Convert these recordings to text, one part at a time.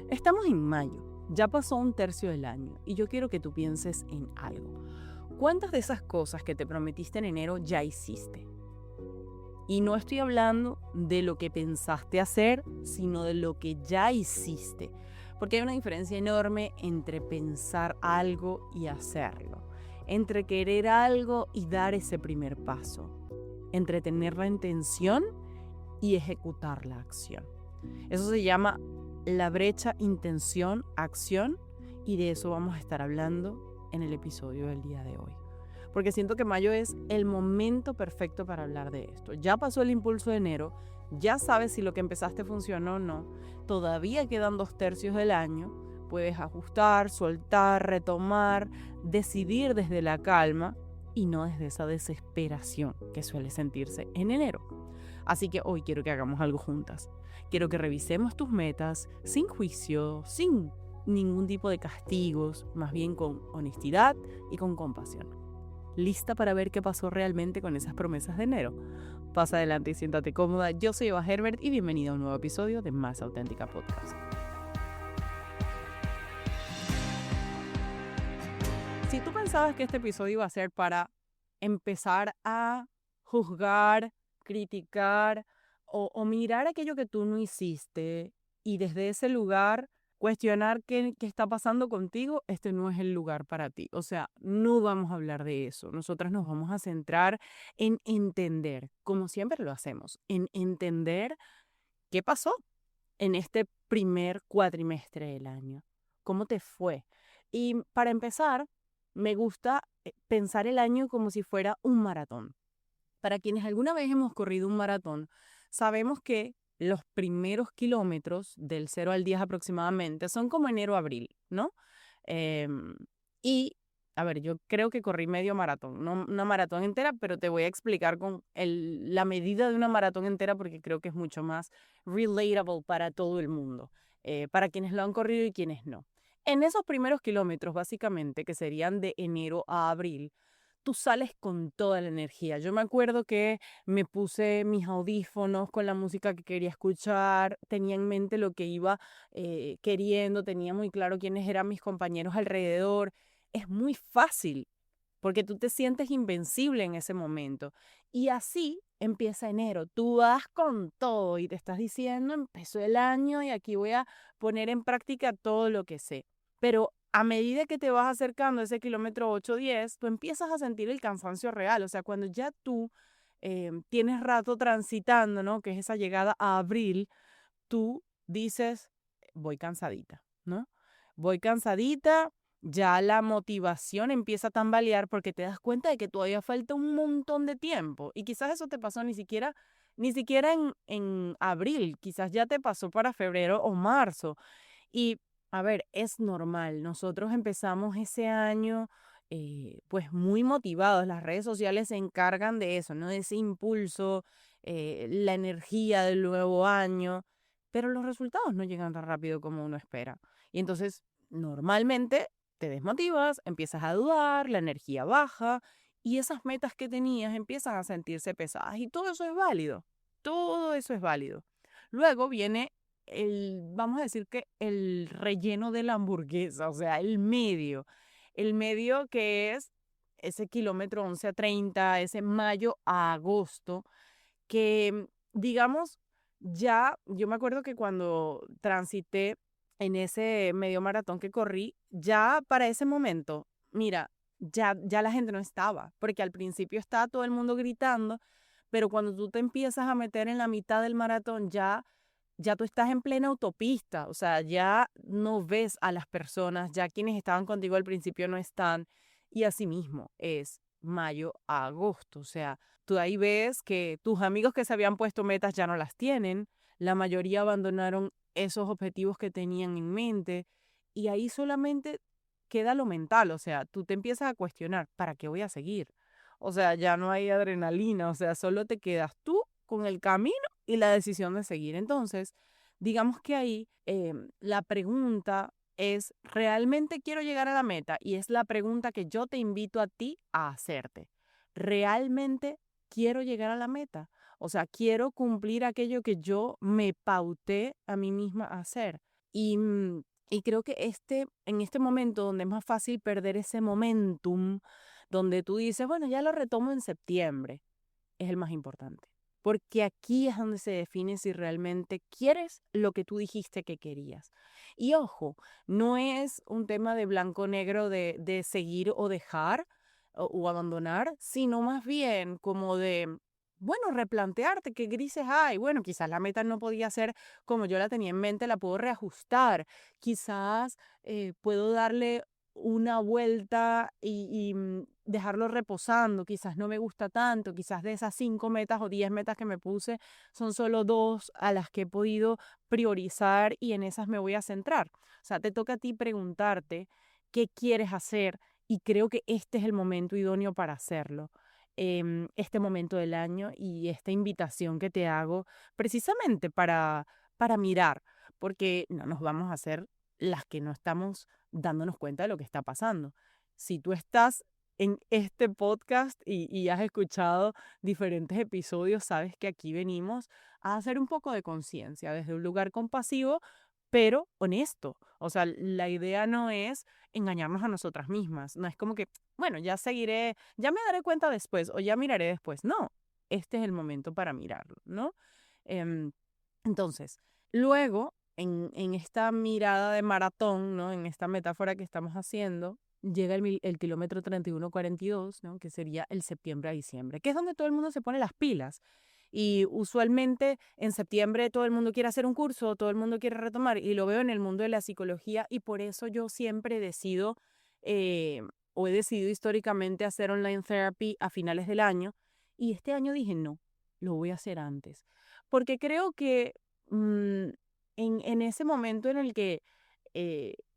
Estamos en mayo, ya pasó un tercio del año y yo quiero que tú pienses en algo. ¿Cuántas de esas cosas que te prometiste en enero ya hiciste? Y no estoy hablando de lo que pensaste hacer, sino de lo que ya hiciste. Porque hay una diferencia enorme entre pensar algo y hacerlo. Entre querer algo y dar ese primer paso. Entre tener la intención y ejecutar la acción. Eso se llama la brecha intención-acción y de eso vamos a estar hablando en el episodio del día de hoy. Porque siento que mayo es el momento perfecto para hablar de esto. Ya pasó el impulso de enero, ya sabes si lo que empezaste funcionó o no, todavía quedan 2/3 del año, puedes ajustar, soltar, retomar, decidir desde la calma y no desde esa desesperación que suele sentirse en enero. Así que hoy quiero que hagamos algo juntas. Quiero que revisemos tus metas sin juicio, sin ningún tipo de castigos, más bien con honestidad y con compasión. ¿Lista para ver qué pasó realmente con esas promesas de enero? Pasa adelante y siéntate cómoda. Yo soy Eva Herbert y bienvenida a un nuevo episodio de Más Auténtica Podcast. Si tú pensabas que este episodio iba a ser para empezar a juzgar, criticar o mirar aquello que tú no hiciste y desde ese lugar cuestionar qué está pasando contigo, este no es el lugar para ti. O sea, no vamos a hablar de eso. Nosotras nos vamos a centrar en entender, como siempre lo hacemos, en entender qué pasó en este primer cuatrimestre del año. ¿Cómo te fue? Y para empezar, me gusta pensar el año como si fuera un maratón. Para quienes alguna vez hemos corrido un maratón, sabemos que los primeros kilómetros, del 0 al 10 aproximadamente, son como enero-abril, ¿no? Y, a ver, yo creo que corrí medio maratón, no una maratón entera, pero te voy a explicar con la medida de una maratón entera porque creo que es mucho más relatable para todo el mundo, para quienes lo han corrido y quienes no. En esos primeros kilómetros, básicamente, que serían de enero a abril, tú sales con toda la energía. Yo me acuerdo que me puse mis audífonos con la música que quería escuchar, tenía en mente lo que iba queriendo, tenía muy claro quiénes eran mis compañeros alrededor. Es muy fácil porque tú te sientes invencible en ese momento. Y así empieza enero. Tú vas con todo y te estás diciendo, empezó el año y aquí voy a poner en práctica todo lo que sé. Pero a medida que te vas acercando a ese kilómetro 8-10, tú empiezas a sentir el cansancio real. O sea, cuando ya tú tienes rato transitando, ¿no? Que es esa llegada a abril, tú dices, voy cansadita, ¿no? Voy cansadita, ya la motivación empieza a tambalear porque te das cuenta de que todavía falta un montón de tiempo. Y quizás eso te pasó ni siquiera en abril, quizás ya te pasó para febrero o marzo. Y a ver, es normal. Nosotros empezamos ese año pues muy motivados. Las redes sociales se encargan de eso, ¿no? De ese impulso, la energía del nuevo año. Pero los resultados no llegan tan rápido como uno espera. Y entonces, normalmente te desmotivas, empiezas a dudar, la energía baja y esas metas que tenías empiezan a sentirse pesadas. Y todo eso es válido. Todo eso es válido. Luego viene vamos a decir que el relleno de la hamburguesa, o sea, el medio que es ese kilómetro 11 a 30, ese mayo a agosto, que digamos, ya, yo me acuerdo que cuando transité en ese medio maratón que corrí, ya para ese momento, mira, ya la gente no estaba, porque al principio estaba todo el mundo gritando, pero cuando tú te empiezas a meter en la mitad del maratón, ya tú estás en plena autopista, o sea, ya no ves a las personas, ya quienes estaban contigo al principio no están, y así mismo es mayo a agosto, o sea, tú ahí ves que tus amigos que se habían puesto metas ya no las tienen, la mayoría abandonaron esos objetivos que tenían en mente, y ahí solamente queda lo mental, o sea, tú te empiezas a cuestionar, ¿para qué voy a seguir? O sea, ya no hay adrenalina, o sea, solo te quedas tú con el camino y la decisión de seguir. Entonces, digamos que ahí la pregunta es, ¿realmente quiero llegar a la meta? Y es la pregunta que yo te invito a ti a hacerte. ¿Realmente quiero llegar a la meta? O sea, quiero cumplir aquello que yo me pauté a mí misma a hacer. Y, y creo que en este momento donde es más fácil perder ese momentum, donde tú dices, bueno, ya lo retomo en septiembre, es el más importante. Porque aquí es donde se define si realmente quieres lo que tú dijiste que querías. Y ojo, no es un tema de blanco-negro de seguir o dejar o abandonar, sino más bien como de, bueno, replantearte qué grises hay. Bueno, quizás la meta no podía ser como yo la tenía en mente, la puedo reajustar. Quizás puedo darle una vuelta y dejarlo reposando, quizás no me gusta tanto, quizás de esas 5 metas o 10 metas que me puse, son solo 2 a las que he podido priorizar y en esas me voy a centrar. O sea, te toca a ti preguntarte qué quieres hacer y creo que este es el momento idóneo para hacerlo. Este momento del año y esta invitación que te hago precisamente para mirar, porque no nos vamos a hacer las que no estamos dándonos cuenta de lo que está pasando. Si tú estás en este podcast y has escuchado diferentes episodios, sabes que aquí venimos a hacer un poco de conciencia desde un lugar compasivo, pero honesto. O sea, la idea no es engañarnos a nosotras mismas. No es como que, bueno, ya seguiré, ya me daré cuenta después o ya miraré después. No, este es el momento para mirarlo, ¿no? Em, entonces, luego, en esta mirada de maratón, ¿no? En esta metáfora que estamos haciendo, llega el kilómetro 31-42, ¿no? Que sería el septiembre a diciembre, que es donde todo el mundo se pone las pilas. Y usualmente en septiembre todo el mundo quiere hacer un curso, todo el mundo quiere retomar, y lo veo en el mundo de la psicología, y por eso yo siempre decido, eh, o he decidido históricamente hacer online therapy a finales del año, y este año dije, no, lo voy a hacer antes, porque creo que mm, en ese momento en el que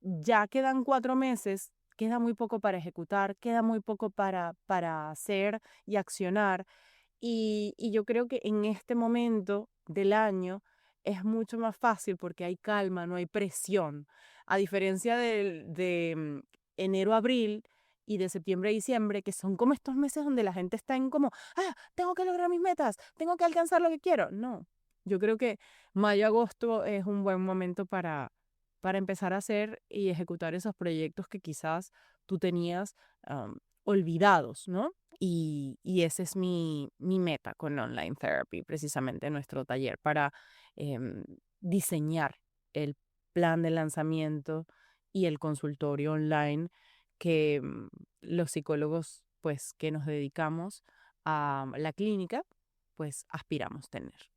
ya quedan 4 meses, queda muy poco para ejecutar, queda muy poco para hacer y accionar. Y yo creo que en este momento del año es mucho más fácil porque hay calma, no hay presión. A diferencia de enero a abril y de septiembre a diciembre, que son como estos meses donde la gente está en como, tengo que lograr mis metas, tengo que alcanzar lo que quiero. No, yo creo que mayo-agosto es un buen momento para empezar a hacer y ejecutar esos proyectos que quizás tú tenías olvidados, ¿no? Y ese es mi meta con Online Therapy, precisamente nuestro taller, para em, diseñar el plan de lanzamiento y el consultorio online que los psicólogos, pues, que nos dedicamos a la clínica, pues, aspiramos tener.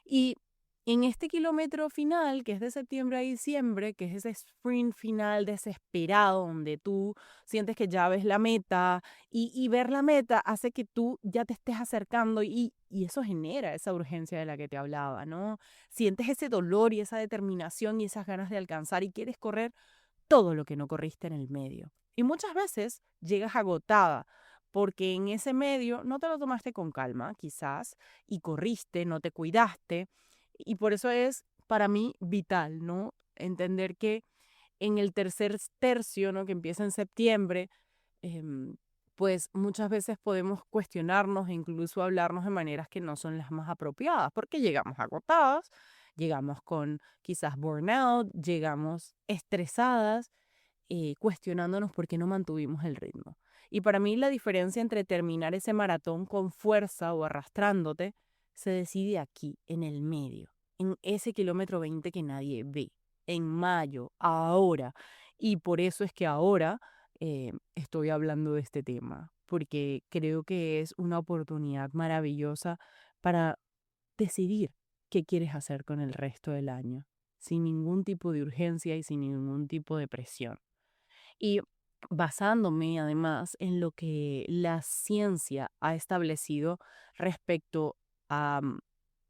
Y en este kilómetro final, que es de septiembre a diciembre, que es ese sprint final desesperado, donde tú sientes que ya ves la meta y ver la meta hace que tú ya te estés acercando y eso genera esa urgencia de la que te hablaba, ¿no? Sientes ese dolor y esa determinación y esas ganas de alcanzar y quieres correr todo lo que no corriste en el medio. Y muchas veces llegas agotada porque en ese medio no te lo tomaste con calma, quizás, y corriste, no te cuidaste. Y por eso es para mí vital, ¿no? Entender que en el tercer tercio, ¿no? Que empieza en septiembre, em, pues muchas veces podemos cuestionarnos e incluso hablarnos de maneras que no son las más apropiadas, porque llegamos agotadas, llegamos con quizás burnout, llegamos estresadas, cuestionándonos por qué no mantuvimos el ritmo. Y para mí la diferencia entre terminar ese maratón con fuerza o arrastrándote se decide aquí, en el medio, en ese kilómetro 20 que nadie ve, en mayo, ahora. Y por eso es que ahora estoy hablando de este tema, porque creo que es una oportunidad maravillosa para decidir qué quieres hacer con el resto del año, sin ningún tipo de urgencia y sin ningún tipo de presión. Y basándome además en lo que la ciencia ha establecido respecto a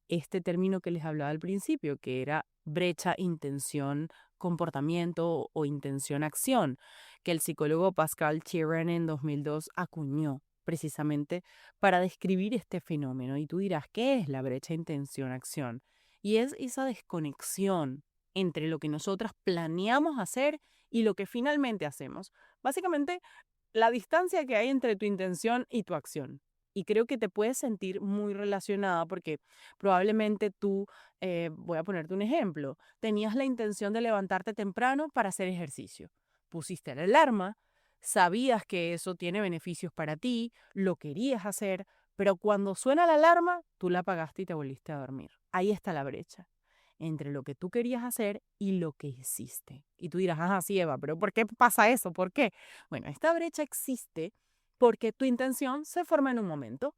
este término que les hablaba al principio, que era brecha, intención, comportamiento o intención, acción, que el psicólogo Pascal Chiran en 2002 acuñó precisamente para describir este fenómeno. Y tú dirás, ¿qué es la brecha, intención, acción? Y es esa desconexión entre lo que nosotras planeamos hacer y lo que finalmente hacemos. Básicamente, la distancia que hay entre tu intención y tu acción. Y creo que te puedes sentir muy relacionada porque probablemente tú, voy a ponerte un ejemplo, tenías la intención de levantarte temprano para hacer ejercicio. Pusiste la alarma, sabías que eso tiene beneficios para ti, lo querías hacer, pero cuando suena la alarma, tú la apagaste y te volviste a dormir. Ahí está la brecha entre lo que tú querías hacer y lo que hiciste. Y tú dirás, ajá, sí, Eva, pero ¿por qué pasa eso? ¿Por qué? Bueno, esta brecha existe porque tu intención se forma en un momento,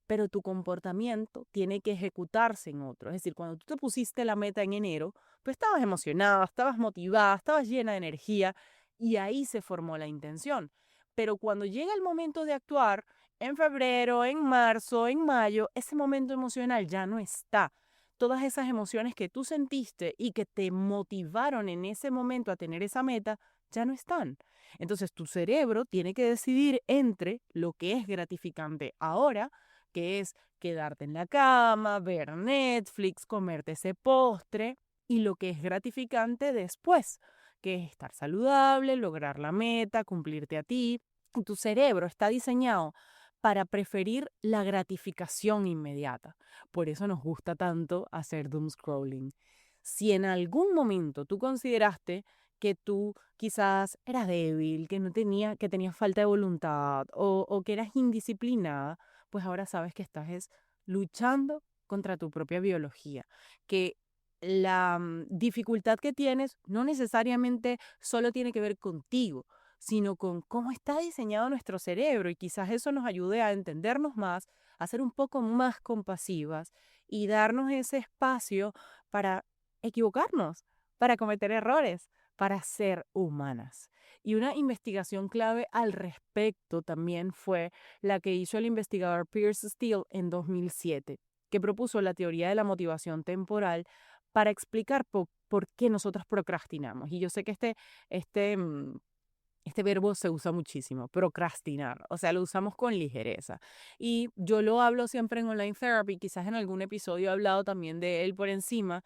pero tu comportamiento tiene que ejecutarse en otro. Es decir, cuando tú te pusiste la meta en enero, pues estabas emocionada, estabas motivada, estabas llena de energía y ahí se formó la intención. Pero cuando llega el momento de actuar, en febrero, en marzo, en mayo, ese momento emocional ya no está. Todas esas emociones que tú sentiste y que te motivaron en ese momento a tener esa meta, ya no están. Entonces tu cerebro tiene que decidir entre lo que es gratificante ahora, que es quedarte en la cama, ver Netflix, comerte ese postre, y lo que es gratificante después, que es estar saludable, lograr la meta, cumplirte a ti. Tu cerebro está diseñado para preferir la gratificación inmediata. Por eso nos gusta tanto hacer doom scrolling. Si en algún momento tú consideraste que tú quizás eras débil, que no tenía, que tenías falta de voluntad o que eras indisciplinada, pues ahora sabes que estás luchando contra tu propia biología, que la dificultad que tienes no necesariamente solo tiene que ver contigo, sino con cómo está diseñado nuestro cerebro y quizás eso nos ayude a entendernos más, a ser un poco más compasivas y darnos ese espacio para equivocarnos, para cometer errores, para ser humanas. Y una investigación clave al respecto también fue la que hizo el investigador Pierce Steele en 2007, que propuso la teoría de la motivación temporal para explicar por qué nosotros procrastinamos. Y yo sé que este, mm, este verbo se usa muchísimo, procrastinar, o sea, lo usamos con ligereza. Y yo lo hablo siempre en Online Therapy, quizás en algún episodio he hablado también de él por encima,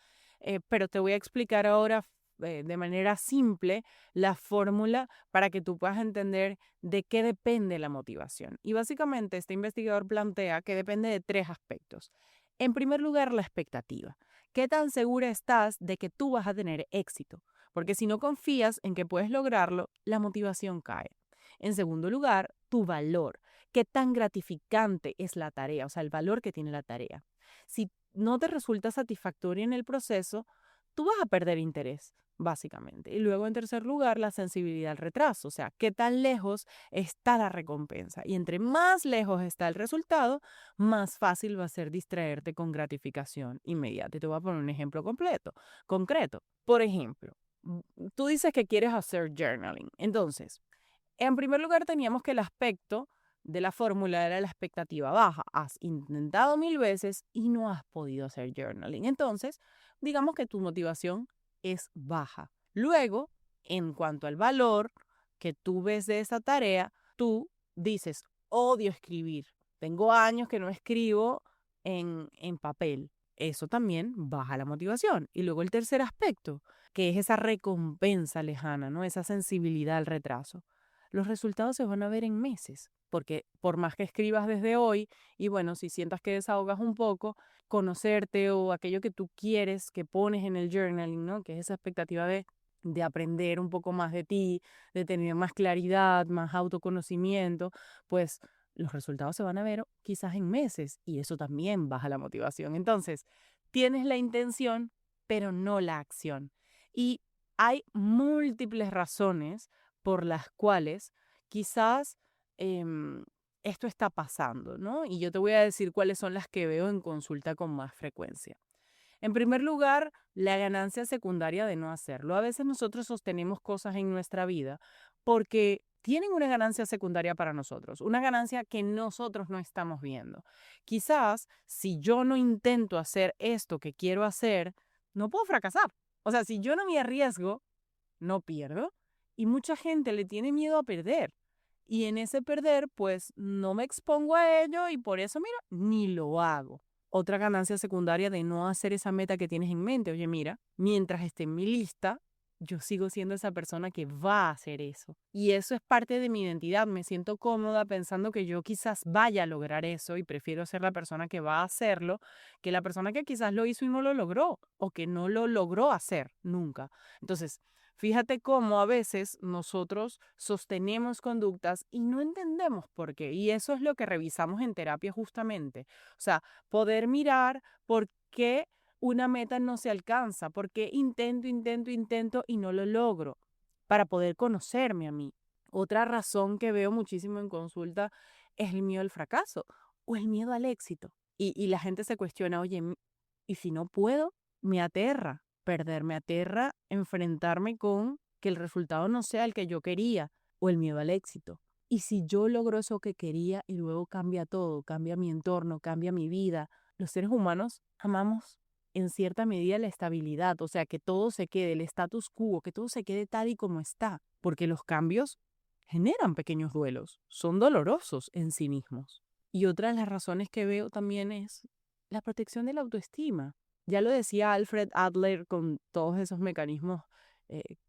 pero te voy a explicar ahora de manera simple la fórmula para que tú puedas entender de qué depende la motivación. Y básicamente este investigador plantea que depende de tres aspectos. En primer lugar, la expectativa. ¿Qué tan segura estás de que tú vas a tener éxito? Porque si no confías en que puedes lograrlo, la motivación cae. En segundo lugar, tu valor. ¿Qué tan gratificante es la tarea? O sea, el valor que tiene la tarea. Si no te resulta satisfactorio en el proceso, tú vas a perder interés, básicamente. Y luego, en tercer lugar, la sensibilidad al retraso. O sea, ¿qué tan lejos está la recompensa? Y entre más lejos está el resultado, más fácil va a ser distraerte con gratificación inmediata. Y te voy a poner un ejemplo concreto. Por ejemplo, tú dices que quieres hacer journaling. Entonces, en primer lugar teníamos que el aspecto de la fórmula era la expectativa baja. Has intentado 1000 veces y no has podido hacer journaling. Entonces, digamos que tu motivación es baja. Luego, en cuanto al valor que tú ves de esa tarea, tú dices, odio escribir. Tengo años que no escribo en papel. Eso también baja la motivación. Y luego el tercer aspecto, que es esa recompensa lejana, ¿no? Esa sensibilidad al retraso. Los resultados se van a ver en meses, porque por más que escribas desde hoy, y bueno, si sientas que desahogas un poco, conocerte o aquello que tú quieres, que pones en el journaling, ¿no? Que es esa expectativa de aprender un poco más de ti, de tener más claridad, más autoconocimiento, pues los resultados se van a ver quizás en meses y eso también baja la motivación. Entonces, tienes la intención, pero no la acción. Y hay múltiples razones por las cuales quizás esto está pasando, ¿no? Y yo te voy a decir cuáles son las que veo en consulta con más frecuencia. En primer lugar, la ganancia secundaria de no hacerlo. A veces nosotros sostenemos cosas en nuestra vida porque tienen una ganancia secundaria para nosotros, una ganancia que nosotros no estamos viendo. Quizás si yo no intento hacer esto que quiero hacer, no puedo fracasar. O sea, si yo no me arriesgo, no pierdo. Y mucha gente le tiene miedo a perder. Y en ese perder, pues no me expongo a ello y por eso, mira, ni lo hago. Otra ganancia secundaria de no hacer esa meta que tienes en mente. Oye, mira, mientras esté en mi lista, yo sigo siendo esa persona que va a hacer eso. Y eso es parte de mi identidad. Me siento cómoda pensando que yo quizás vaya a lograr eso y prefiero ser la persona que va a hacerlo que la persona que quizás lo hizo y no lo logró o que no lo logró hacer nunca. Entonces, fíjate cómo a veces nosotros sostenemos conductas y no entendemos por qué. Y eso es lo que revisamos en terapia justamente. O sea, poder mirar por qué una meta no se alcanza, porque intento y no lo logro para poder conocerme a mí. Otra razón que veo muchísimo en consulta es el miedo al fracaso o el miedo al éxito. Y la gente se cuestiona, oye, ¿y si no puedo? Me aterra perder, me aterra enfrentarme con que el resultado no sea el que yo quería o el miedo al éxito. Y si yo logro eso que quería y luego cambia todo, cambia mi entorno, cambia mi vida, los seres humanos amamos en cierta medida la estabilidad, o sea, que todo se quede, el status quo, que todo se quede tal y como está, porque los cambios generan pequeños duelos, son dolorosos en sí mismos. Y otra de las razones que veo también es la protección de la autoestima. Ya lo decía Alfred Adler con todos esos mecanismos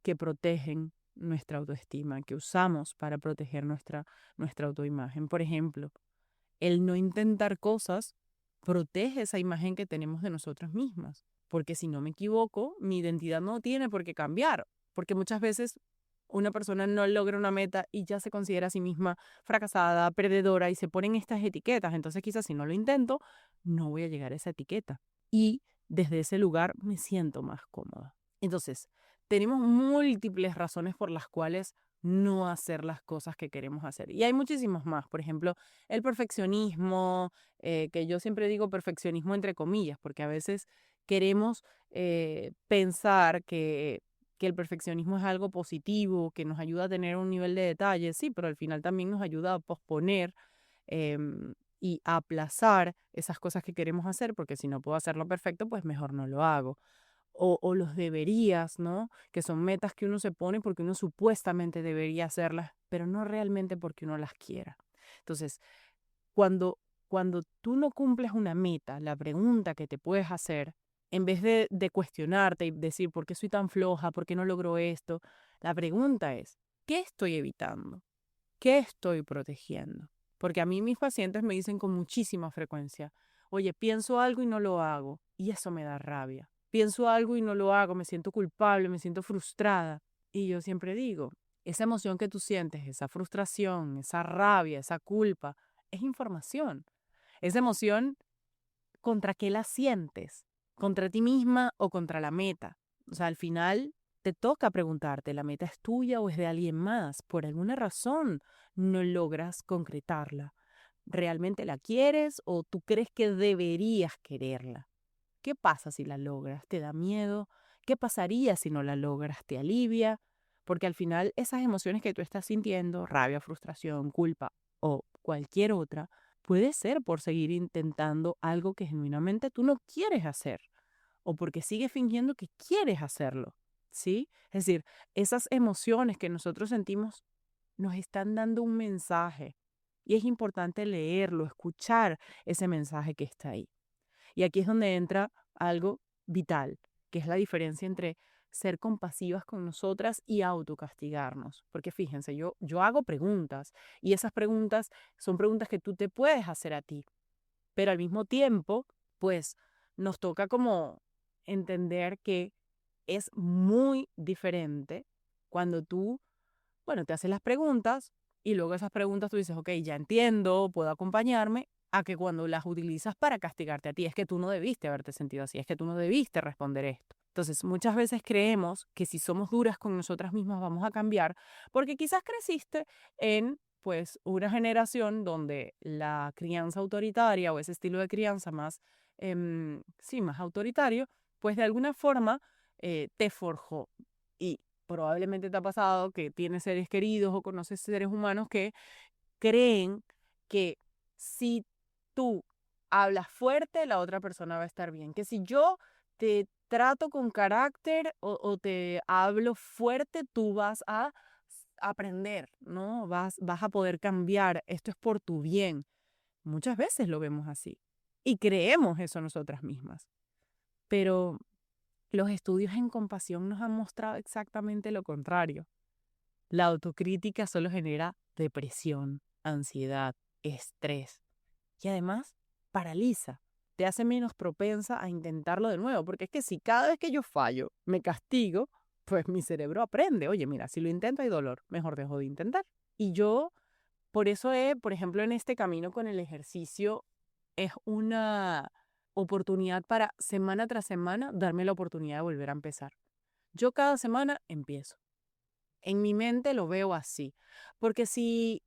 que protegen nuestra autoestima, que usamos para proteger nuestra autoimagen. Por ejemplo, el no intentar cosas protege esa imagen que tenemos de nosotras mismas. Porque si no me equivoco, mi identidad no tiene por qué cambiar. Porque muchas veces una persona no logra una meta y ya se considera a sí misma fracasada, perdedora y se ponen estas etiquetas. Entonces quizás si no lo intento, no voy a llegar a esa etiqueta. Y desde ese lugar me siento más cómoda. Entonces, tenemos múltiples razones por las cuales no hacer las cosas que queremos hacer. Y hay muchísimos más. Por ejemplo, el perfeccionismo, que yo siempre digo perfeccionismo entre comillas, porque a veces queremos pensar que el perfeccionismo es algo positivo, que nos ayuda a tener un nivel de detalle, sí, pero al final también nos ayuda a posponer y a aplazar esas cosas que queremos hacer, porque si no puedo hacerlo perfecto, pues mejor no lo hago. O los deberías, ¿no? Que son metas que uno se pone porque uno supuestamente debería hacerlas, pero no realmente porque uno las quiera. Entonces, cuando tú no cumples una meta, la pregunta que te puedes hacer, en vez de cuestionarte y decir, ¿por qué soy tan floja? ¿Por qué no logro esto? La pregunta es, ¿qué estoy evitando? ¿Qué estoy protegiendo? Porque a mí mis pacientes me dicen con muchísima frecuencia, oye, pienso algo y no lo hago, y eso me da rabia. Pienso algo y no lo hago, me siento culpable, me siento frustrada. Y yo siempre digo, esa emoción que tú sientes, esa frustración, esa rabia, esa culpa, es información. Esa emoción, ¿contra qué la sientes? ¿Contra ti misma o contra la meta? O sea, al final te toca preguntarte, ¿la meta es tuya o es de alguien más? Por alguna razón no logras concretarla. ¿Realmente la quieres o tú crees que deberías quererla? ¿Qué pasa si la logras? ¿Te da miedo? ¿Qué pasaría si no la logras? ¿Te alivia? Porque al final esas emociones que tú estás sintiendo, rabia, frustración, culpa o cualquier otra, puede ser por seguir intentando algo que genuinamente tú no quieres hacer o porque sigues fingiendo que quieres hacerlo, ¿sí? Es decir, esas emociones que nosotros sentimos nos están dando un mensaje y es importante leerlo, escuchar ese mensaje que está ahí. Y aquí es donde entra algo vital, que es la diferencia entre ser compasivas con nosotras y autocastigarnos. Porque fíjense, yo hago preguntas y esas preguntas son preguntas que tú te puedes hacer a ti, pero al mismo tiempo, pues nos toca como entender que es muy diferente cuando tú, bueno, te haces las preguntas y luego esas preguntas tú dices, ok, ya entiendo, puedo acompañarme, a que cuando las utilizas para castigarte a ti, es que tú no debiste haberte sentido así, es que tú no debiste responder esto. Entonces, muchas veces creemos que si somos duras con nosotras mismas vamos a cambiar, porque quizás creciste en pues una generación donde la crianza autoritaria o ese estilo de crianza más, sí, más autoritario, pues de alguna forma te forjó. Y probablemente te ha pasado que tienes seres queridos o conoces seres humanos que creen que si tú hablas fuerte, la otra persona va a estar bien. Que si yo te trato con carácter o te hablo fuerte, tú vas a aprender, ¿no? Vas a poder cambiar. Esto es por tu bien. Muchas veces lo vemos así. Y creemos eso nosotras mismas. Pero Los estudios en compasión nos han mostrado exactamente lo contrario. La autocrítica solo genera depresión, ansiedad, estrés y además paraliza. Te hace menos propensa a intentarlo de nuevo, porque es que si cada vez que yo fallo me castigo, pues mi cerebro aprende, oye, mira, si lo intento hay dolor, mejor dejo de intentar. Y yo, por eso por ejemplo, en este camino con el ejercicio, es una oportunidad para semana tras semana darme la oportunidad de volver a empezar. Yo cada semana empiezo. En mi mente lo veo así, porque si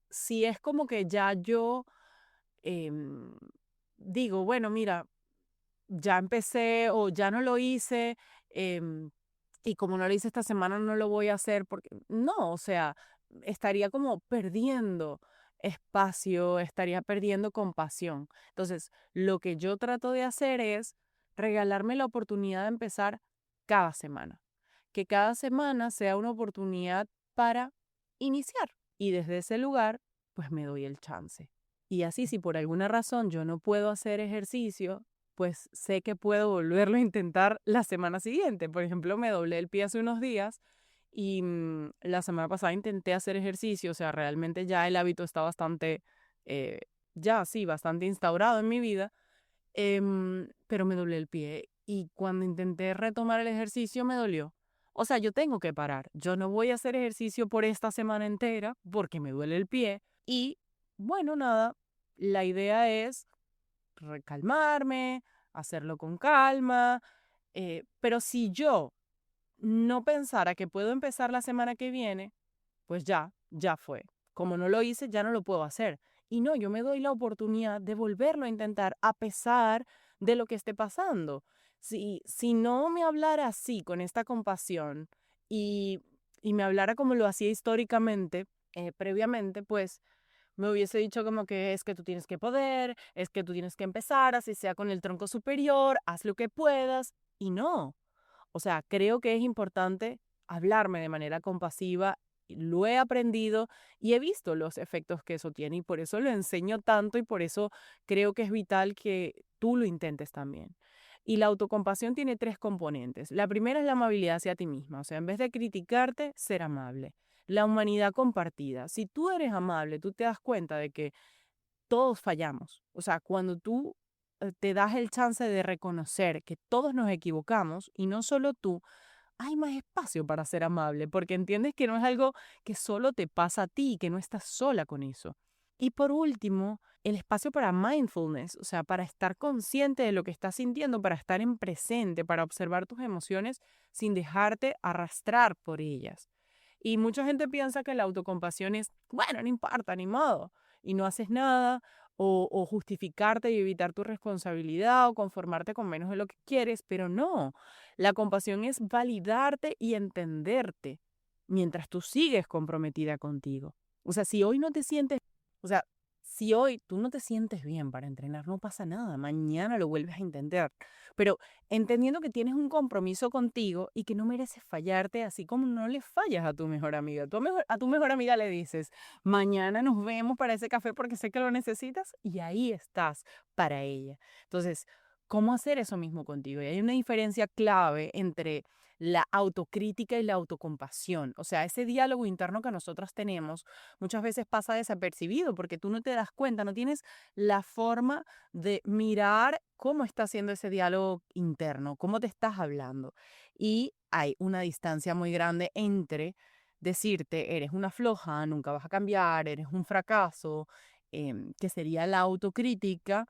es como que ya yo em, digo, bueno, mira, ya empecé o ya no lo hice, em, y como no lo hice esta semana no lo voy a hacer porque no, o sea, estaría como perdiendo espacio, estaría perdiendo compasión. Entonces, lo que yo trato de hacer es regalarme la oportunidad de empezar cada semana. Que cada semana sea una oportunidad para iniciar. Y desde ese lugar, pues me doy el chance. Y así, si por alguna razón yo no puedo hacer ejercicio, pues sé que puedo volverlo a intentar la semana siguiente. Por ejemplo, me doblé el pie hace unos días y la semana pasada intenté hacer ejercicio, o sea, realmente ya el hábito está bastante, eh, ya sí, bastante instaurado en mi vida, pero me doblé el pie y cuando intenté retomar el ejercicio me dolió. O sea, yo tengo que parar. Yo no voy a hacer ejercicio por esta semana entera porque me duele el pie y bueno, nada, la idea es calmarme, hacerlo con calma, pero si yo no pensara que puedo empezar la semana que viene, pues ya fue. Como no lo hice, ya no lo puedo hacer. Y no, yo me doy la oportunidad de volverlo a intentar a pesar de lo que esté pasando. Si no me hablara así, con esta compasión, y, y me hablara como lo hacía históricamente, previamente, pues me hubiese dicho como que es que tú tienes que poder, es que tú tienes que empezar, así sea con el tronco superior, haz lo que puedas. Y no. O sea, creo que es importante hablarme de manera compasiva. Lo he aprendido y he visto los efectos que eso tiene y por eso lo enseño tanto y por eso creo que es vital que tú lo intentes también. Y la autocompasión tiene tres componentes. La primera es la amabilidad hacia ti misma, o sea, en vez de criticarte, ser amable. La humanidad compartida. Si tú eres amable, tú te das cuenta de que todos fallamos. O sea, cuando tú te das el chance de reconocer que todos nos equivocamos y no solo tú, hay más espacio para ser amable, porque entiendes que no es algo que solo te pasa a ti, que no estás sola con eso. Y por último, el espacio para mindfulness, o sea, para estar consciente de lo que estás sintiendo, para estar en presente, para observar tus emociones sin dejarte arrastrar por ellas. Y mucha gente piensa que la autocompasión es, bueno, no importa, ni modo, y no haces nada, o justificarte y evitar tu responsabilidad, o conformarte con menos de lo que quieres, pero no. La compasión es validarte y entenderte mientras tú sigues comprometida contigo. O sea, si hoy no te sientes, o sea, si hoy tú no te sientes bien para entrenar, no pasa nada, mañana lo vuelves a intentar. Pero entendiendo que tienes un compromiso contigo y que no mereces fallarte, así como no le fallas a tu mejor amiga. A tu mejor amiga le dices, mañana nos vemos para ese café porque sé que lo necesitas y ahí estás para ella. Entonces, ¿cómo hacer eso mismo contigo? Y hay una diferencia clave entre la autocrítica y la autocompasión. O sea, ese diálogo interno que nosotras tenemos muchas veces pasa desapercibido porque tú no te das cuenta, no tienes la forma de mirar cómo está haciendo ese diálogo interno, cómo te estás hablando. Y hay una distancia muy grande entre decirte, eres una floja, nunca vas a cambiar, eres un fracaso, que sería la autocrítica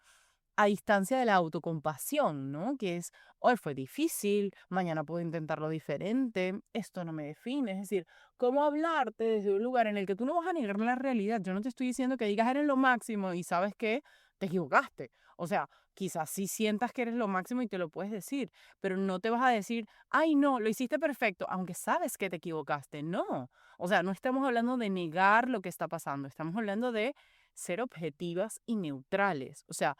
a distancia de la autocompasión, ¿no? Que es, hoy fue difícil, mañana puedo intentarlo diferente, esto no me define. Es decir, cómo hablarte desde un lugar en el que tú no vas a negar la realidad. Yo no te estoy diciendo que digas eres lo máximo y sabes que te equivocaste. O sea, quizás sí sientas que eres lo máximo y te lo puedes decir, pero no te vas a decir, ay, no, lo hiciste perfecto, aunque sabes que te equivocaste. No. O sea, no estamos hablando de negar lo que está pasando, estamos hablando de ser objetivas y neutrales. O sea,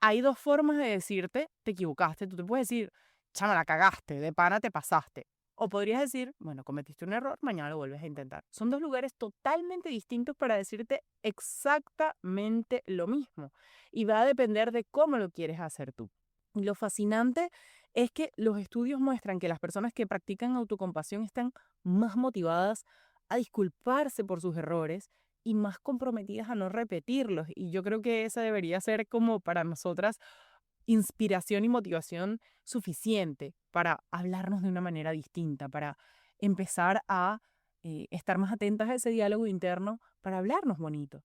hay dos formas de decirte, te equivocaste. Tú te puedes decir, chama, la cagaste, de pana te pasaste. O podrías decir, bueno, cometiste un error, mañana lo vuelves a intentar. Son dos lugares totalmente distintos para decirte exactamente lo mismo. Y va a depender de cómo lo quieres hacer tú. Y lo fascinante es que los estudios muestran que las personas que practican autocompasión están más motivadas a disculparse por sus errores y más comprometidas a no repetirlos. Y yo creo que esa debería ser como para nosotras inspiración y motivación suficiente para hablarnos de una manera distinta, para empezar a estar más atentas a ese diálogo interno, para hablarnos bonito.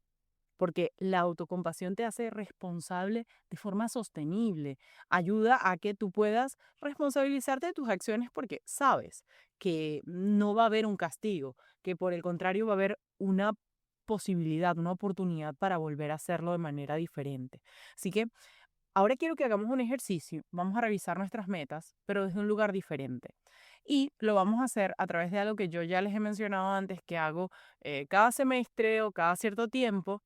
Porque la autocompasión te hace responsable de forma sostenible, ayuda a que tú puedas responsabilizarte de tus acciones porque sabes que no va a haber un castigo, que por el contrario va a haber una posibilidad, una oportunidad para volver a hacerlo de manera diferente. Así que ahora quiero que hagamos un ejercicio, vamos a revisar nuestras metas, pero desde un lugar diferente. Y lo vamos a hacer a través de algo que yo ya les he mencionado antes, que hago cada semestre o cada cierto tiempo.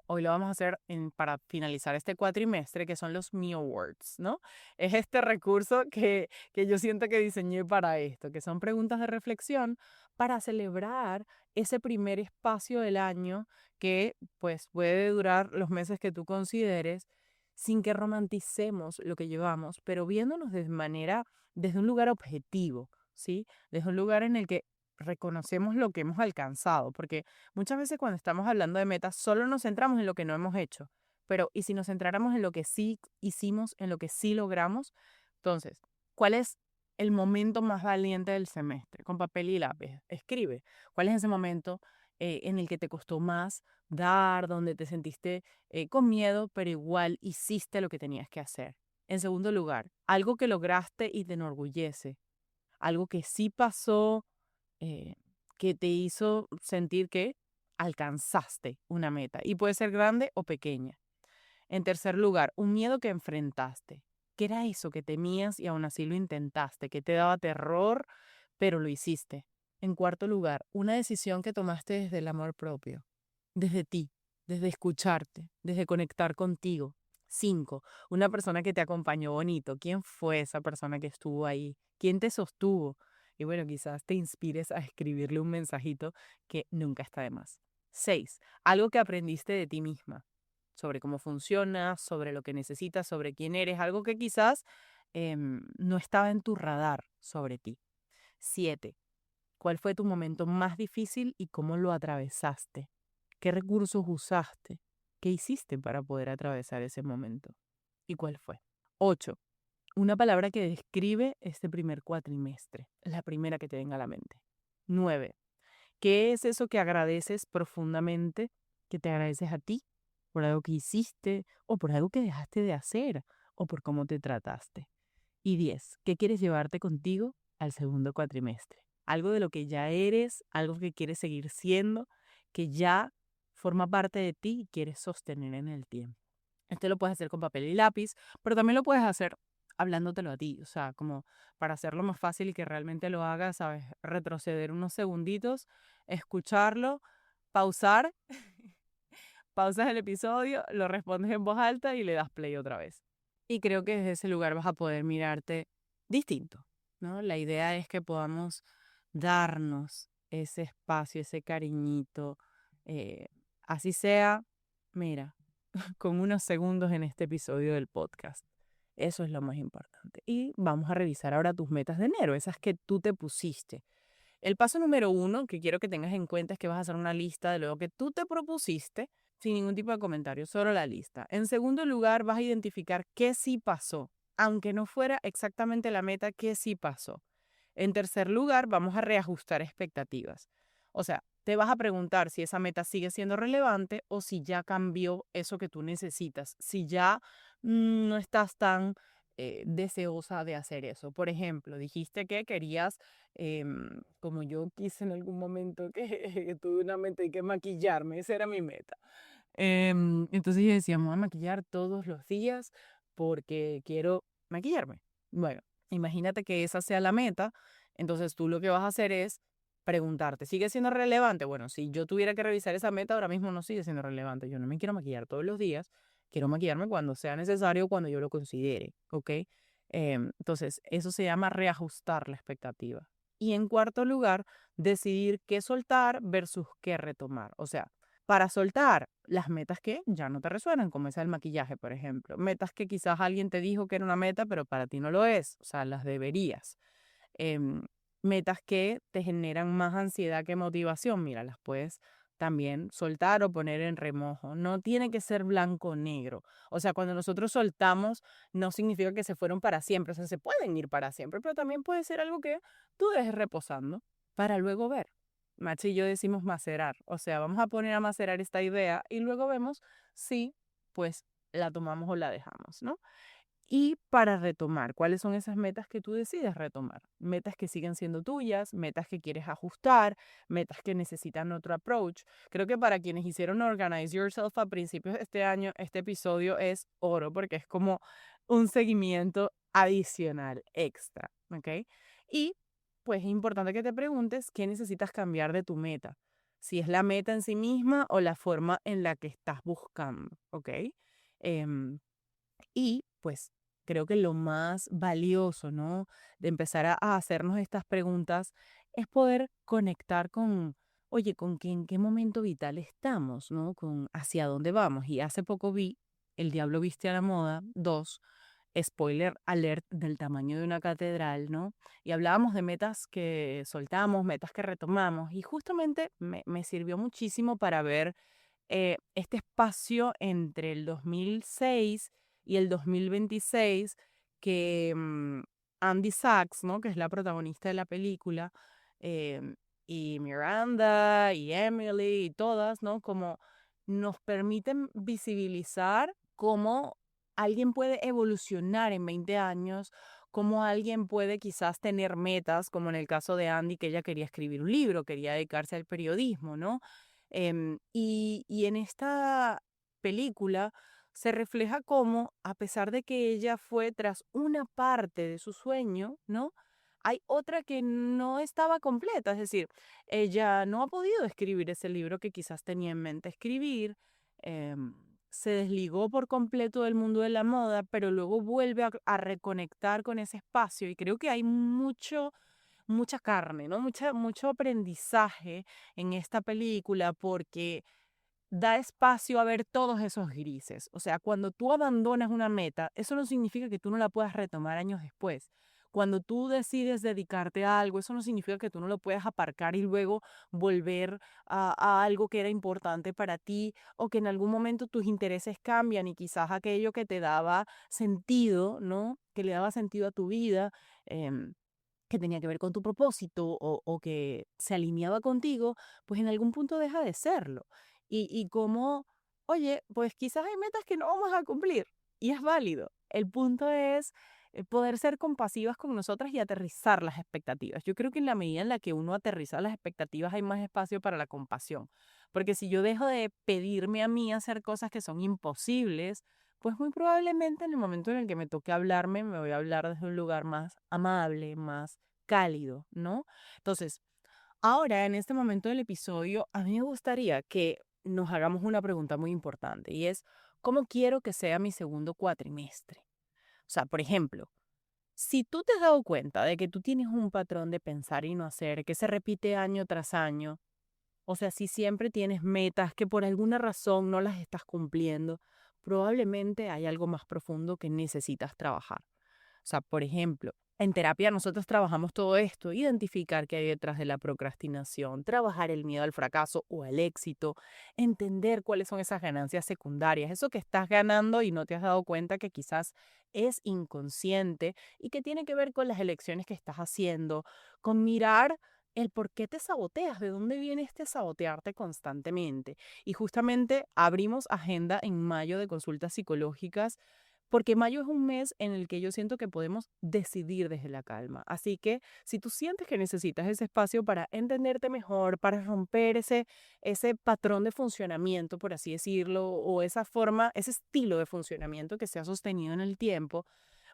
Hoy lo vamos a hacer para finalizar este cuatrimestre, que son los Me Awards, ¿no? Es este recurso que yo siento que diseñé para esto, que son preguntas de reflexión para celebrar ese primer espacio del año que pues puede durar los meses que tú consideres sin que romanticemos lo que llevamos, pero viéndonos desde un lugar objetivo, ¿sí? Desde un lugar en el que reconocemos lo que hemos alcanzado, porque muchas veces cuando estamos hablando de metas solo nos centramos en lo que no hemos hecho, pero ¿y si nos centráramos en lo que sí hicimos, en lo que sí logramos? Entonces, ¿cuál es el momento más valiente del semestre? Con papel y lápiz, escribe. ¿Cuál es ese momento en el que te costó más dar, donde te sentiste con miedo, pero igual hiciste lo que tenías que hacer? En segundo lugar, algo que lograste y te enorgullece, algo que sí pasó, eh, que te hizo sentir que alcanzaste una meta y puede ser grande o pequeña. En tercer lugar, un miedo que enfrentaste. ¿Qué era eso que temías y aún así lo intentaste? ¿Que te daba terror, pero lo hiciste? En cuarto lugar, una decisión que tomaste desde el amor propio, desde ti, desde escucharte, desde conectar contigo. Cinco, una persona que te acompañó bonito. ¿Quién fue esa persona que estuvo ahí? ¿Quién te sostuvo? Y bueno, quizás te inspires a escribirle un mensajito que nunca está de más. Seis, algo que aprendiste de ti misma, sobre cómo funciona, sobre lo que necesitas, sobre quién eres, algo que quizás no estaba en tu radar sobre ti. Siete, ¿cuál fue tu momento más difícil y cómo lo atravesaste? ¿Qué recursos usaste? ¿Qué hiciste para poder atravesar ese momento? ¿Y cuál fue? Ocho, una palabra que describe este primer cuatrimestre, la primera que te venga a la mente. Nueve, ¿qué es eso que agradeces profundamente, que te agradeces a ti por algo que hiciste o por algo que dejaste de hacer o por cómo te trataste? Y 10, ¿qué quieres llevarte contigo al segundo cuatrimestre? Algo de lo que ya eres, algo que quieres seguir siendo, que ya forma parte de ti y quieres sostener en el tiempo. Este lo puedes hacer con papel y lápiz, pero también lo puedes hacer hablándotelo a ti, o sea, como para hacerlo más fácil y que realmente lo hagas, ¿sabes? Retroceder unos segunditos, escucharlo, pausar, pausas el episodio, lo respondes en voz alta y le das play otra vez. Y creo que desde ese lugar vas a poder mirarte distinto, ¿no? La idea es que podamos darnos ese espacio, ese cariñito, eh, así sea, mira, con unos segundos en este episodio del podcast. Eso es lo más importante. Y vamos a revisar ahora tus metas de enero, esas que tú te pusiste. El paso número uno que quiero que tengas en cuenta es que vas a hacer una lista de lo que tú te propusiste sin ningún tipo de comentario, solo la lista. En segundo lugar, vas a identificar qué sí pasó, aunque no fuera exactamente la meta, qué sí pasó. En tercer lugar, vamos a reajustar expectativas. O sea, te vas a preguntar si esa meta sigue siendo relevante o si ya cambió eso que tú necesitas, si ya no estás tan deseosa de hacer eso. Por ejemplo, dijiste que querías, como yo quise en algún momento, que tuve una meta y que maquillarme, esa era mi meta. Entonces yo decía, me voy a maquillar todos los días porque quiero maquillarme. Bueno, imagínate que esa sea la meta, entonces tú lo que vas a hacer es preguntarte, ¿sigue siendo relevante? Bueno, si yo tuviera que revisar esa meta, ahora mismo no sigue siendo relevante. Yo no me quiero maquillar todos los días, quiero maquillarme cuando sea necesario, cuando yo lo considere, ¿ok? Entonces, eso se llama reajustar la expectativa. Y en cuarto lugar, decidir qué soltar versus qué retomar. O sea, Para soltar las metas que ya no te resuenan, como esa del maquillaje, por ejemplo. Metas que quizás alguien te dijo que era una meta, pero para ti no lo es. O sea, las deberías. Em, Metas que te generan más ansiedad que motivación, mira, las puedes también soltar o poner en remojo. No tiene que ser blanco o negro. O sea, cuando nosotros soltamos, no significa que se fueron para siempre. O sea, se pueden ir para siempre, pero también puede ser algo que tú dejes reposando para luego ver. Machi y yo decimos macerar. O sea, vamos a poner a macerar esta idea y luego vemos si, pues, la tomamos o la dejamos, ¿no? Y para retomar, ¿cuáles son esas metas que tú decides retomar? Metas que siguen siendo tuyas, metas que quieres ajustar, metas que necesitan otro approach. Creo que para quienes hicieron Organize Yourself a principios de este año, este episodio es oro porque es como un seguimiento adicional, extra, ¿ok? Y pues es importante que te preguntes qué necesitas cambiar de tu meta. Si es la meta en sí misma o la forma en la que estás buscando, ¿ok? Y pues creo que lo más valioso, ¿no? De empezar a hacernos estas preguntas es poder conectar con, oye, con qué, en qué momento vital estamos, ¿no? Con hacia dónde vamos. Y hace poco vi El Diablo Viste a la Moda 2, spoiler alert del tamaño de una catedral, ¿no? Y hablábamos de metas que soltamos, metas que retomamos. Y justamente me sirvió muchísimo para ver este espacio entre el 2006 y el 2026 que Andy Sachs, ¿no? Que es la protagonista de la película, em, y Miranda y Emily y todas, ¿no? Como nos permiten visibilizar cómo alguien puede evolucionar en 20 años, cómo alguien puede quizás tener metas, como en el caso de Andy, que ella quería escribir un libro, quería dedicarse al periodismo, ¿no? Y en esta película se refleja cómo, a pesar de que ella fue tras una parte de su sueño, ¿no? Hay otra que no estaba completa, es decir, ella no ha podido escribir ese libro que quizás tenía en mente escribir, em, se desligó por completo del mundo de la moda, pero luego vuelve a reconectar con ese espacio y creo que hay mucha carne, ¿no? Mucho aprendizaje en esta película porque da espacio a ver todos esos grises. O sea, cuando tú abandonas una meta, eso no significa que tú no la puedas retomar años después. Cuando tú decides dedicarte a algo, eso no significa que tú no lo puedas aparcar y luego volver a algo que era importante para ti o que en algún momento tus intereses cambian y quizás aquello que te daba sentido, ¿no? Que le daba sentido a tu vida. Que tenía que ver con tu propósito o que se alineaba contigo, pues en algún punto deja de serlo. Y como, oye, pues quizás hay metas que no vamos a cumplir y es válido. El punto es poder ser compasivas con nosotras y aterrizar las expectativas. Yo creo que en la medida en la que uno aterriza las expectativas hay más espacio para la compasión. Porque si yo dejo de pedirme a mí hacer cosas que son imposibles, pues muy probablemente en el momento en el que me toque hablarme, me voy a hablar desde un lugar más amable, más cálido, ¿no? Entonces, ahora en este momento del episodio, a mí me gustaría que nos hagamos una pregunta muy importante y es, ¿cómo quiero que sea mi segundo cuatrimestre? O sea, por ejemplo, si tú te has dado cuenta de que tú tienes un patrón de pensar y no hacer, que se repite año tras año, o sea, si siempre tienes metas que por alguna razón no las estás cumpliendo, probablemente hay algo más profundo que necesitas trabajar. O sea, por ejemplo, en terapia nosotros trabajamos todo esto, identificar qué hay detrás de la procrastinación, trabajar el miedo al fracaso o al éxito, entender cuáles son esas ganancias secundarias, eso que estás ganando y no te has dado cuenta que quizás es inconsciente y que tiene que ver con las elecciones que estás haciendo, con mirar el por qué te saboteas, de dónde viene este sabotearte constantemente. Y justamente abrimos agenda en mayo de consultas psicológicas porque mayo es un mes en el que yo siento que podemos decidir desde la calma. Así que si tú sientes que necesitas ese espacio para entenderte mejor, para romper ese patrón de funcionamiento, por así decirlo, o esa forma, ese estilo de funcionamiento que se ha sostenido en el tiempo,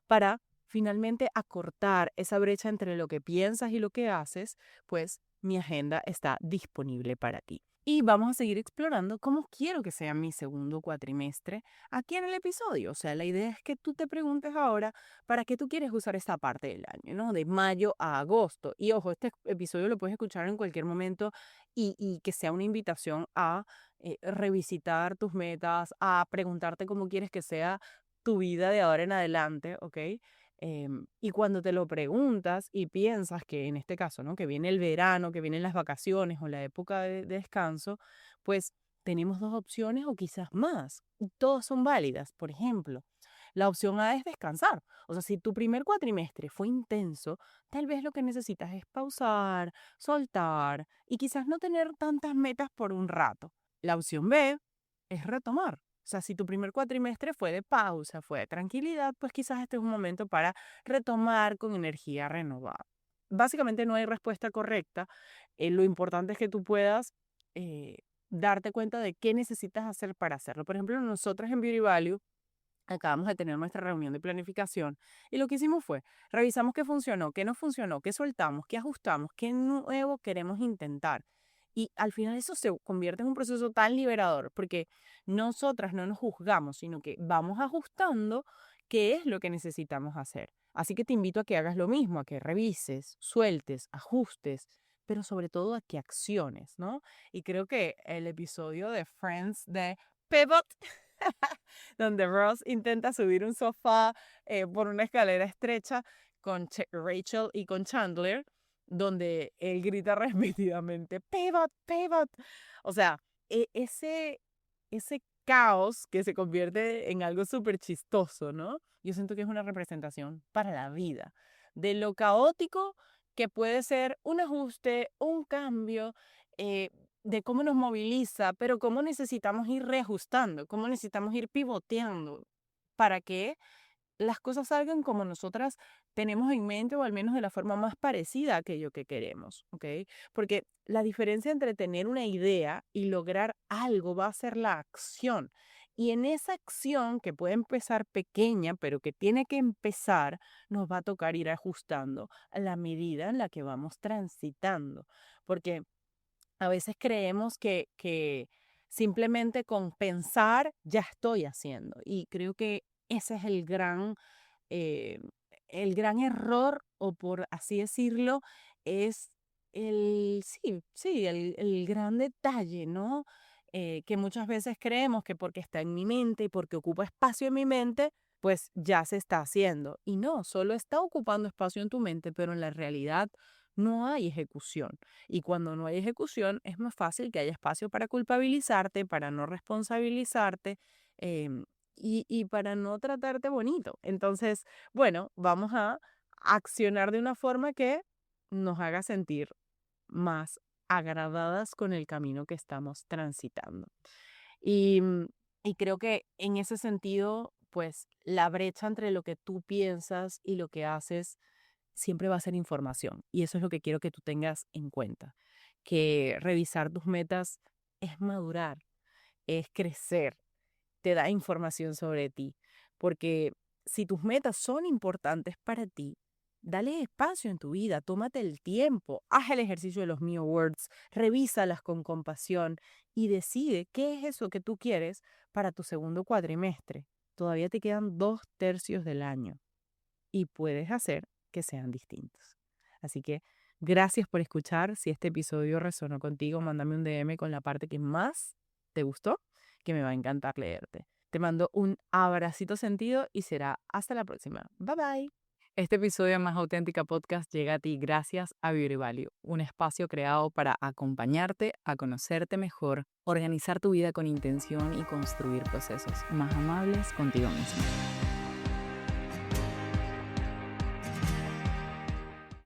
para finalmente acortar esa brecha entre lo que piensas y lo que haces, pues mi agenda está disponible para ti. Y vamos a seguir explorando cómo quiero que sea mi segundo cuatrimestre aquí en el episodio. O sea, la idea es que tú te preguntes ahora para qué tú quieres usar esta parte del año, ¿no? De mayo a agosto. Y ojo, este episodio lo puedes escuchar en cualquier momento y que sea una invitación a revisitar tus metas, a preguntarte cómo quieres que sea tu vida de ahora en adelante, ¿ok? Y cuando te lo preguntas y piensas que en este caso, ¿no? Que viene el verano, que vienen las vacaciones o la época de descanso, pues tenemos dos opciones o quizás más. Y todas son válidas. Por ejemplo, la opción A es descansar. O sea, si tu primer cuatrimestre fue intenso, tal vez lo que necesitas es pausar, soltar y quizás no tener tantas metas por un rato. La opción B es retomar. O sea, si tu primer cuatrimestre fue de pausa, fue de tranquilidad, pues quizás este es un momento para retomar con energía renovada. Básicamente no hay respuesta correcta. Lo importante es que tú puedas eh, darte cuenta de qué necesitas hacer para hacerlo. Por ejemplo, nosotros en Beauty Value acabamos de tener nuestra reunión de planificación y lo que hicimos fue, revisamos qué funcionó, qué no funcionó, qué soltamos, qué ajustamos, qué nuevo queremos intentar. Y al final eso se convierte en un proceso tan liberador porque nosotras no nos juzgamos, sino que vamos ajustando qué es lo que necesitamos hacer. Así que te invito a que hagas lo mismo, a que revises, sueltes, ajustes, pero sobre todo a que acciones, ¿no? Y creo que el episodio de Friends de Pivot donde Ross intenta subir un sofá por una escalera estrecha con Rachel y con Chandler, donde él grita repetidamente, pivot, pivot. O sea, ese caos que se convierte en algo súper chistoso, ¿no? Yo siento que es una representación para la vida, de lo caótico que puede ser un ajuste, un cambio, eh, de cómo nos moviliza, pero cómo necesitamos ir reajustando, cómo necesitamos ir pivoteando para que las cosas salgan como nosotras tenemos en mente o al menos de la forma más parecida a aquello que queremos, ¿ok? Porque la diferencia entre tener una idea y lograr algo va a ser la acción. Y en esa acción que puede empezar pequeña, pero que tiene que empezar, nos va a tocar ir ajustando a la medida en la que vamos transitando. Porque a veces creemos que simplemente con pensar ya estoy haciendo. Y creo que ese es eh, el gran error, o por así decirlo, es el gran detalle, ¿no? Que muchas veces creemos que porque está en mi mente y porque ocupa espacio en mi mente, pues ya se está haciendo. Y no, solo está ocupando espacio en tu mente, pero en la realidad no hay ejecución. Y cuando no hay ejecución, es más fácil que haya espacio para culpabilizarte, para no responsabilizarte em, y para no tratarte bonito. Entonces, bueno, vamos a accionar de una forma que nos haga sentir más agradadas con el camino que estamos transitando. Y, y creo que en ese sentido, pues la brecha entre lo que tú piensas y lo que haces siempre va a ser información. Y eso es lo que quiero que tú tengas en cuenta, que revisar tus metas es madurar, es crecer, te da información sobre ti. Porque si tus metas son importantes para ti, dale espacio en tu vida, tómate el tiempo, haz el ejercicio de los Me Awards, revísalas con compasión y decide qué es eso que tú quieres para tu segundo cuatrimestre. Todavía te quedan 2/3 del año y puedes hacer que sean distintos. Así que gracias por escuchar. Si este episodio resonó contigo, mándame un DM con la parte que más te gustó, que me va a encantar leerte. Te mando un abracito sentido y será hasta la próxima. Bye bye. Este episodio de Más Auténtica Podcast llega a ti gracias a Beauty Value, un espacio creado para acompañarte a conocerte mejor, organizar tu vida con intención y construir procesos más amables contigo mismo.